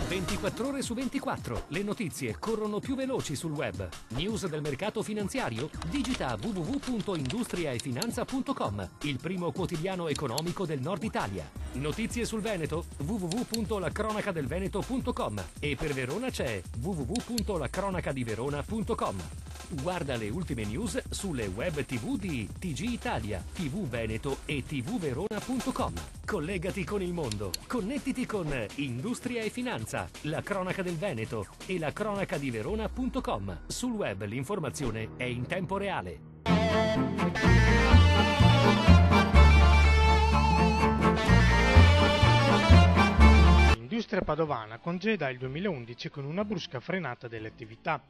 24 ore su 24. Le notizie corrono più veloci sul web. News del mercato finanziario? Digita www.industriaefinanza.com, il primo quotidiano economico del Nord Italia. Notizie sul Veneto? www.lacronacadelveneto.com, e per Verona c'è www.lacronacadiverona.com. Guarda le ultime news sulle web TV di TG Italia, TV Veneto e tvverona.com. Collegati con il mondo. Connettiti con Industria e Finanza, la cronaca del Veneto e la cronacadiverona.com. Sul web l'informazione è in tempo reale. L'industria padovana congeda il 2011 con una brusca frenata delle attività.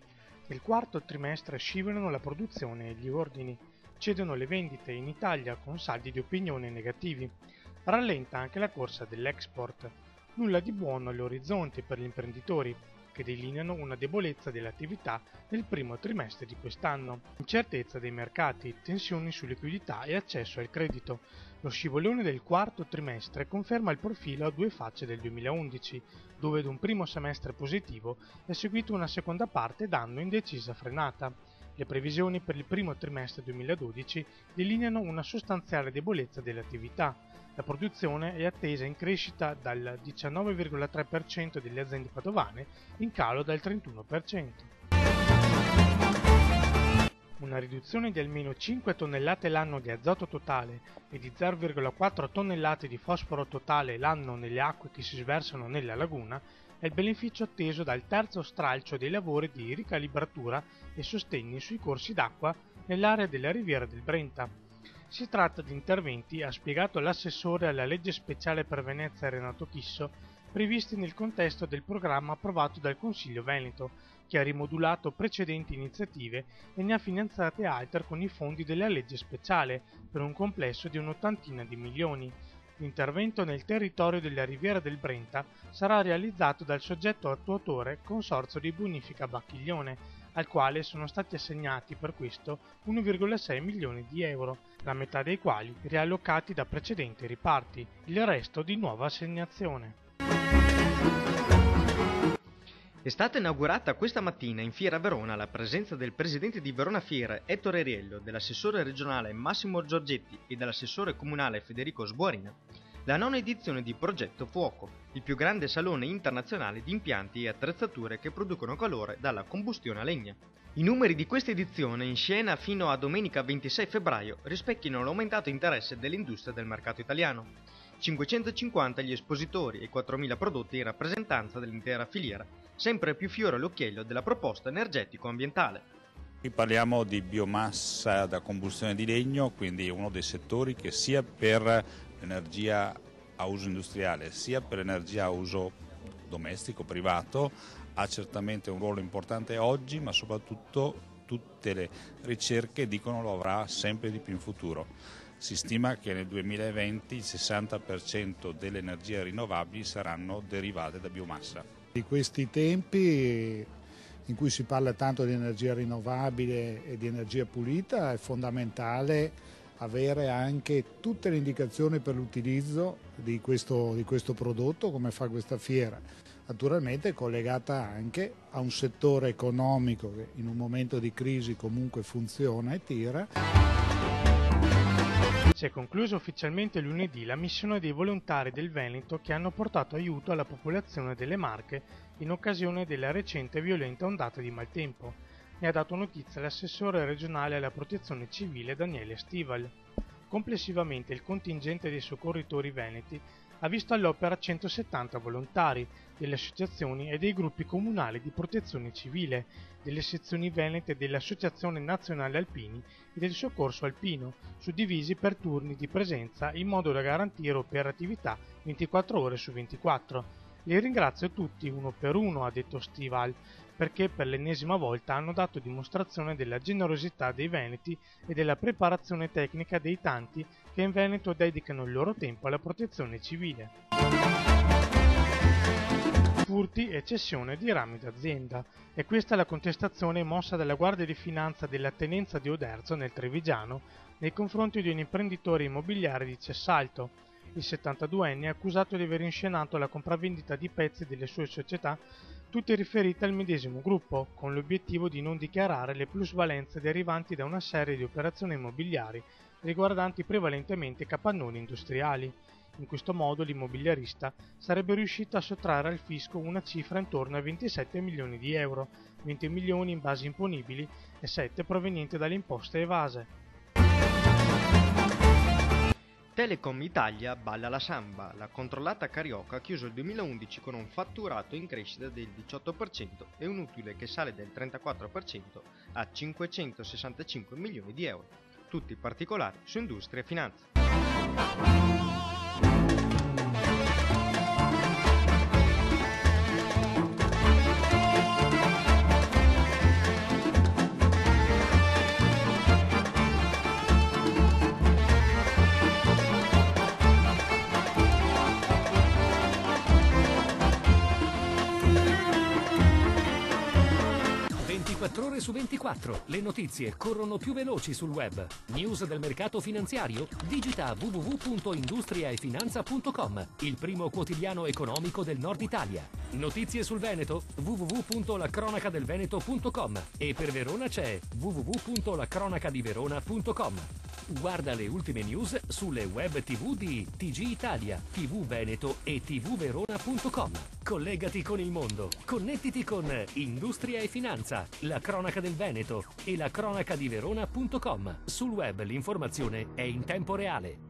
Nel quarto trimestre scivolano la produzione e gli ordini, cedono le vendite in Italia con saldi di opinione negativi. Rallenta anche la corsa dell'export. Nulla di buono all'orizzonte per gli imprenditori, che delineano una debolezza dell'attività nel primo trimestre di quest'anno. Incertezza dei mercati, tensioni su liquidità e accesso al credito. Lo scivolone del quarto trimestre conferma il profilo a due facce del 2011, dove ad un primo semestre positivo è seguita una seconda parte dando indecisa frenata. Le previsioni per il primo trimestre 2012 delineano una sostanziale debolezza dell'attività. La produzione è attesa in crescita dal 19,3% delle aziende padovane, in calo dal 31%. Una riduzione di almeno 5 tonnellate l'anno di azoto totale e di 0,4 tonnellate di fosforo totale l'anno nelle acque che si sversano nella laguna è il beneficio atteso dal terzo stralcio dei lavori di ricalibratura e sostegni sui corsi d'acqua nell'area della riviera del Brenta. Si tratta di interventi, ha spiegato l'assessore alla legge speciale per Venezia Renato Chisso, previsti nel contesto del programma approvato dal Consiglio Veneto, che ha rimodulato precedenti iniziative e ne ha finanziate altre con i fondi della legge speciale, per un complesso di un'ottantina di milioni. L'intervento nel territorio della riviera del Brenta sarà realizzato dal soggetto attuatore Consorzio di Bonifica Bacchiglione, al quale sono stati assegnati per questo 1,6 milioni di euro, la metà dei quali riallocati da precedenti riparti, il resto di nuova assegnazione. È stata inaugurata questa mattina in Fiera Verona alla presenza del presidente di Verona Fiera Ettore Riello, dell'assessore regionale Massimo Giorgetti e dell'assessore comunale Federico Sbuarina, la nona edizione di Progetto Fuoco, il più grande salone internazionale di impianti e attrezzature che producono calore dalla combustione a legna. I numeri di questa edizione, in scena fino a domenica 26 febbraio, rispecchiano l'aumentato interesse dell'industria del mercato italiano. 550 gli espositori e 4.000 prodotti in rappresentanza dell'intera filiera, sempre più fiore all'occhiello della proposta energetico-ambientale. Qui parliamo di biomassa da combustione di legno, quindi uno dei settori che sia per l'energia a uso industriale sia per l'energia a uso domestico, privato, ha certamente un ruolo importante oggi, ma soprattutto tutte le ricerche dicono lo avrà sempre di più in futuro. Si stima che nel 2020 il 60% delle energie rinnovabili saranno derivate da biomassa. Di questi tempi in cui si parla tanto di energia rinnovabile e di energia pulita è fondamentale avere anche tutte le indicazioni per l'utilizzo di questo prodotto, come fa questa fiera, naturalmente collegata anche a un settore economico che in un momento di crisi comunque funziona e tira. Si è conclusa ufficialmente lunedì la missione dei volontari del Veneto che hanno portato aiuto alla popolazione delle Marche in occasione della recente violenta ondata di maltempo. Ne ha dato notizia l'assessore regionale alla protezione civile Daniele Stival. Complessivamente il contingente dei soccorritori veneti ha visto all'opera 170 volontari delle associazioni e dei gruppi comunali di protezione civile, delle sezioni venete dell'Associazione Nazionale Alpini e del Soccorso Alpino, suddivisi per turni di presenza in modo da garantire operatività 24 ore su 24. Li ringrazio tutti uno per uno, ha detto Stival, perché per l'ennesima volta hanno dato dimostrazione della generosità dei veneti e della preparazione tecnica dei tanti che in Veneto dedicano il loro tempo alla protezione civile. Furti e cessione di rami d'azienda. E questa è la contestazione mossa dalla Guardia di Finanza della Tenenza di Oderzo, nel Trevigiano, nei confronti di un imprenditore immobiliare di Cessalto. Il 72enne è accusato di aver inscenato la compravendita di pezzi delle sue società, tutte riferite al medesimo gruppo, con l'obiettivo di non dichiarare le plusvalenze derivanti da una serie di operazioni immobiliari riguardanti prevalentemente capannoni industriali. In questo modo l'immobiliarista sarebbe riuscito a sottrarre al fisco una cifra intorno a 27 milioni di euro, 20 milioni in basi imponibili e 7 provenienti dalle imposte evase. Telecom Italia balla la samba. La controllata carioca ha chiuso il 2011 con un fatturato in crescita del 18% e un utile che sale del 34% a 565 milioni di euro. Tutti i particolari su industria e finanza. Ore su 24, le notizie corrono più veloci sul web. News del mercato finanziario? Digita www.industriaefinanza.com, il primo quotidiano economico del Nord Italia. Notizie sul Veneto? www.lacronacadelveneto.com e per Verona c'è www.lacronacadiverona.com. Guarda le ultime news sulle web TV di TG Italia, TV Veneto e tvverona.com. Collegati con il mondo. Connettiti con Industria e Finanza, la cronaca del Veneto e la cronacadiverona.com. Sul web l'informazione è in tempo reale.